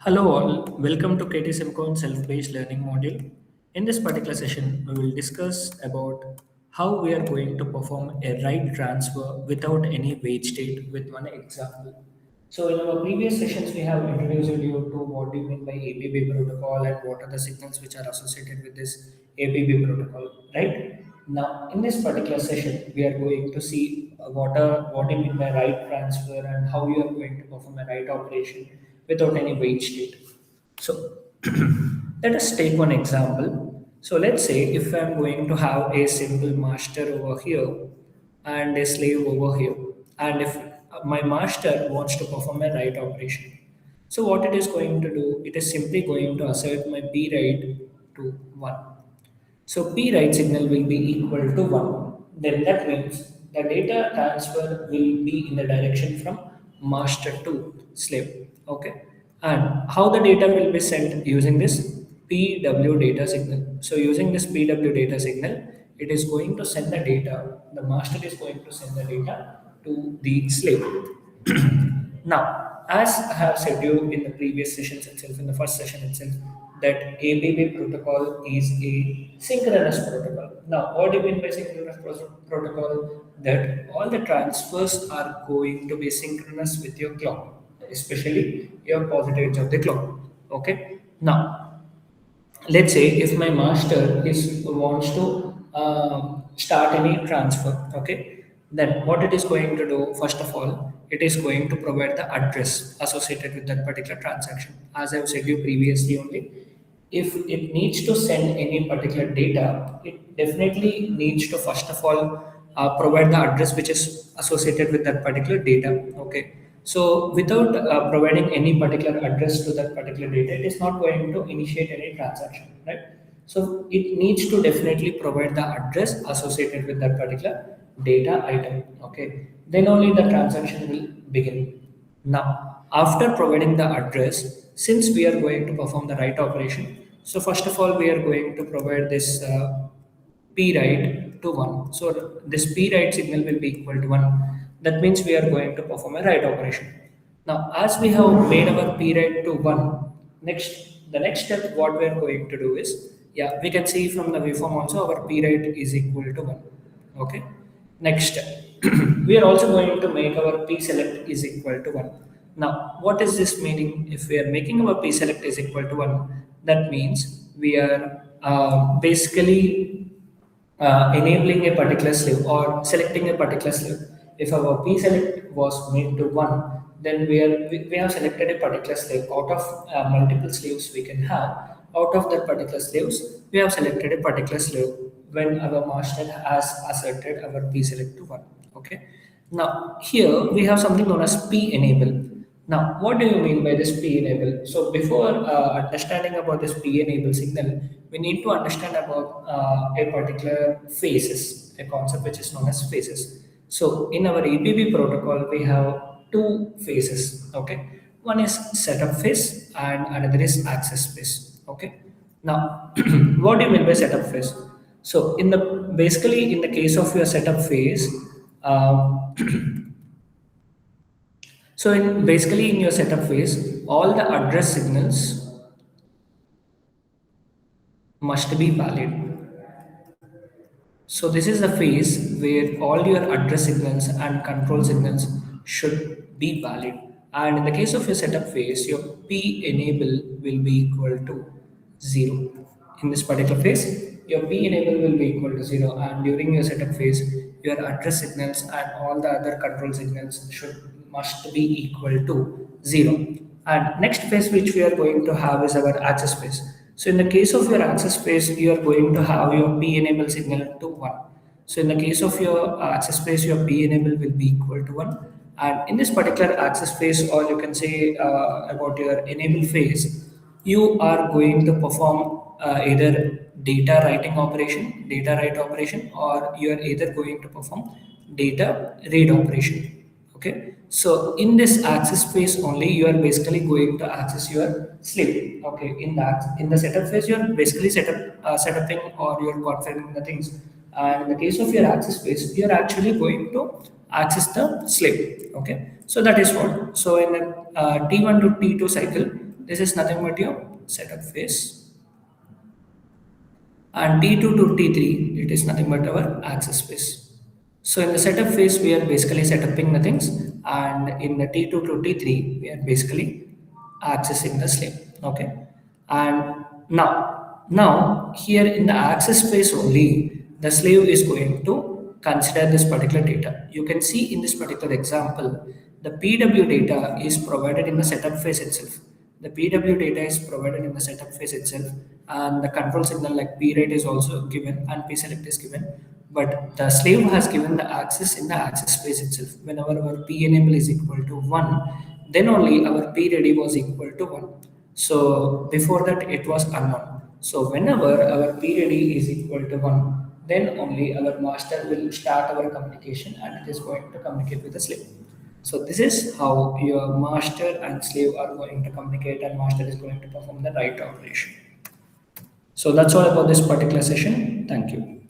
Hello all, welcome to KT Simcon Self-Paced Learning Module. In this particular session, we will discuss about how we are going to perform a write transfer without any wait state with one example. So in our previous sessions, we have introduced you to what do you mean by APB protocol and what are the signals which are associated with this APB protocol, right? Now, in this particular session, we are going to see what do you mean by write transfer and how you are going to perform a write operation without any wait state. So let us take one example. So let's say if I'm going to have a simple master over here and a slave over here, and if my master wants to perform a write operation, so what it is going to do, it is simply going to assert my p write to 1. So P write signal will be equal to 1. Then that means the data transfer will be in the direction from master to slave. Okay. And how the data will be sent using this PW data signal. So using this PW data signal, it is going to send the data, the master is going to send the data to the slave. Now, as I have said you in the previous sessions itself, in the first session itself, that ABB protocol is a synchronous protocol. Now, what do you mean by synchronous protocol? That all the transfers are going to be synchronous with your clock, especially your positive edge of the clock. Okay. Now, let's say if my master is wants to start any transfer, okay, then what it is going to do, first of all, it is going to provide the address associated with that particular transaction. As I've said you previously only, if it needs to send any particular data, it definitely needs to first of all provide the address which is associated with that particular data. Okay, so without providing any particular address to that particular data, it is not going to initiate any transaction, right? So it needs to definitely provide the address associated with that particular data item. Okay, then only the transaction will begin. Now, after providing the address, since we are going to perform the write operation, so first of all, we are going to provide this p write to 1. So this p write signal will be equal to 1. That means we are going to perform a write operation. Now, as we have made our p write to 1, the next step what we are going to do is, yeah, we can see from the waveform also our p write is equal to 1. Okay. Next, we are also going to make our p select is equal to 1. Now, what is this meaning? If we are making our p select is equal to 1, that means we are basically enabling a particular slave or selecting a particular slave. If our p select was made to 1, then we have selected a particular slave. Out of multiple slaves we can have, out of that particular slaves, we have selected a particular slave when our master has asserted our p select to 1. Okay. Now here we have something known as p enable. Now, what do you mean by this P enable? So before understanding about this P enable signal, we need to understand about a particular phases, a concept which is known as phases. So in our APB protocol, we have two phases. Okay, one is setup phase and another is access phase. Okay. Now, what do you mean by setup phase? So in the basically in the case of your setup phase. So basically in your setup phase, all the address signals must be valid. So this is the phase where all your address signals and control signals should be valid. And in the case of your setup phase, your P enable will be equal to 0. In this particular phase, your P enable will be equal to 0. And during your setup phase, your address signals and all the other control signals must be equal to 0. And next phase which we are going to have is our access phase. So in the case of your access phase, you are going to have your P enable signal to 1. So in the case of your access phase, your P enable will be equal to 1. And in this particular access phase, or you can say about your enable phase, you are going to perform either data write operation, or you are either going to perform data read operation. Okay, so in this access phase only, you are basically going to access your slave. Okay, in the setup phase, you are basically setuping or you are configuring the things. And in the case of your access phase, you are actually going to access the slave. Okay, so that is what. So in the T1 to T2 cycle, This is nothing but your setup phase. And T2 to T3, it is nothing but our access phase. So in the setup phase, we are basically setuping the things, and in the T2 to T3, we are basically accessing the slave. Okay, and now here in the access phase only, the slave is going to consider this particular data. You can see in this particular example, the PW data is provided in the setup phase itself. The PW data is provided in the setup phase itself, and the control signal like P rate is also given and P select is given. But the slave has given the access in the access phase itself. Whenever our P enable is equal to 1, then only our P ready was equal to 1. So before that it was unknown. So whenever our P ready is equal to 1, then only our master will start our communication and it is going to communicate with the slave. So this is how your master and slave are going to communicate, and master is going to perform the right operation. So that's all about this particular session. Thank you.